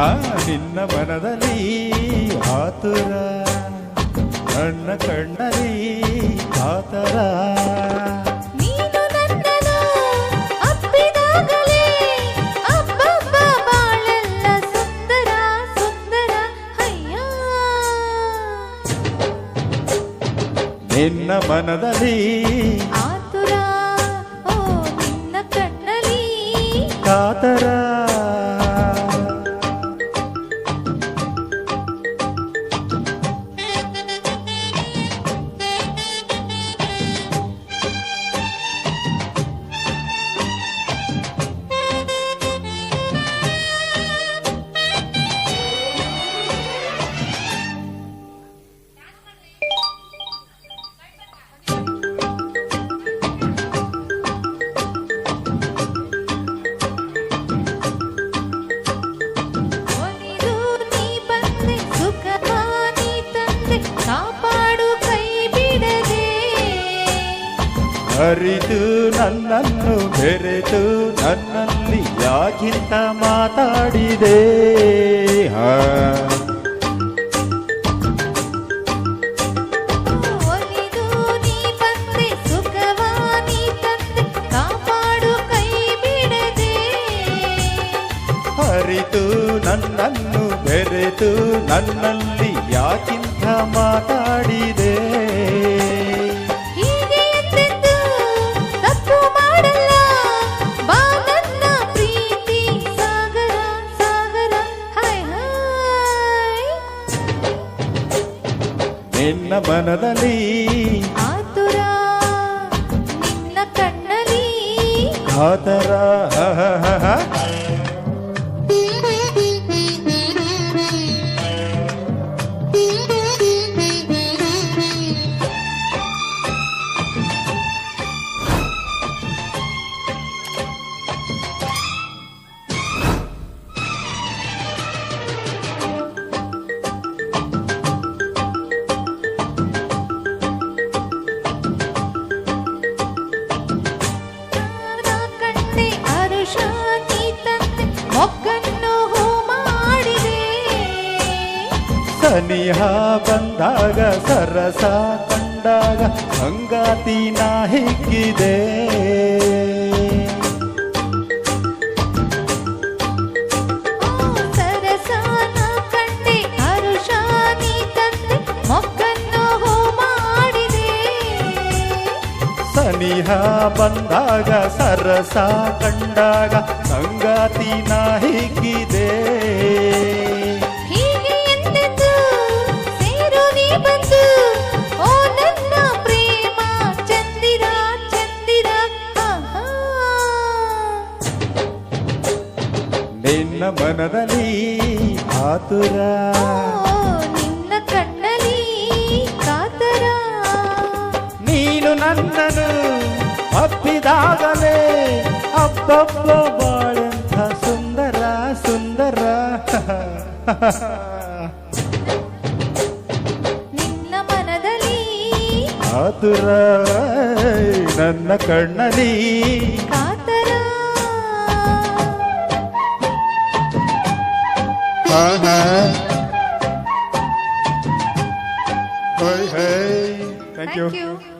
ಆ ನಿನ್ನ ಮನದಲ್ಲಿ ಆತುರ, ನನ್ನ ಕಣ್ಣಲ್ಲಿ ಕಾತರ. ನೀನು ನನ್ನನ್ನು ಅಪ್ಪಿದಾಗಲೇ ಅಬ್ಬಬ್ಬ ಬಾಳೆಲ್ಲ ಸುಂದರ ಸುಂದರ ಅಯ್ಯ. ನಿನ್ನ ಮನದಲ್ಲಿ ಆತುರ, ಓ ನಿನ್ನ ಕಣ್ಣಲ್ಲಿ ಕಾತರ. ಒಲಿದು ನೀ ಬಂದೆ ಸುಖವ ನೀ ತಂದೆ ಕಾಪಾಡು ಕೈ ಬಿಡದೆ. ಅರಿತು ನನ್ನನ್ನು ಬೆರೆತು ನನ್ನಲ್ಲಿ ಯಾಕಿಂತ ಮಾತಾಡಿದೆ. ಒಲಿದು ನೀ ಬಂದೆ ಸುಖವ ನೀ ತಂದೆ ಕಾಪಾಡು ಕೈ ಬಿಡದೆ. ಅರಿತು ನನ್ನನ್ನು ಬೆರೆತು ನನ್ನಲ್ಲಿ ಯಾಕಿಂತ ಮಾತಾಡಿದೆ. ಹೀಗೆ ಎಂದೆಂದೂ ತಪ್ಪು ಮಾಡಲ್ಲ ಬಾ ನನ್ನ ಪ್ರೀತಿ ಸಾಗರ ಸಾಗರ ಹಾಯ್ ಹಾಯ್. ನಿನ್ನ ಮನದಲ್ಲಿ ಆತುರ, ನಿನ್ನ ಕಣ್ಣಲ್ಲಿ ಕಾತರ. ನಾ ಕಂಡೆ ಹರುಷ ನೀ ತಂದೆ ಮೊಗ್ಗನ್ನು ಹೂ ಮಾಡಿದೆ. ಸನಿಹ ಬಂದಾಗ ಸರಸ ಕಂಡಾಗ ಸಂಗಾತಿ ನಾ ಹಿಗ್ಗಿದೆ. ಸರಸ ನಾ ಕಂಡೆ ಹರುಷ ನೀ ತಂದೆ ಮೊಗ್ಗನ್ನು ಹೂ ಮಾಡಿದೆ. ಸನಿಹ ಬಂದಾಗ ಸರಸ ಕಂಡಾಗ ಸಂಗಾತಿ ನಾ ಹಿಗ್ಗಿದೆ. ಹೀಗೆ ಎಂದೆಂದೂ ಸೇರು ನೀ ಬಂದು ಓ ನನ್ನ ಪ್ರೇಮ ಚಂದಿರ ಚಂದಿರ ಆಹಾ. ನಿನ್ನ ಮನದಲ್ಲಿ ಆತುರ, ಓ ನಿನ್ನ ಕಣ್ಣಲ್ಲಿ ಕಾತರ. ನೀನು ನನ್ನನ್ನು ಅಪ್ಪಿದಾಗಲೇ ಅಬ್ಬಬ್ಬ ಬಾಳೆಂಥ ಸುಂದರ ಸುಂದರ. ನಿನ್ನ ಮನದಲ್ಲಿ ಆತುರ, ನನ್ನ ಕಣ್ಣಲ್ಲಿ ಕಾತರ. Hi hi. Thank you. Thank you.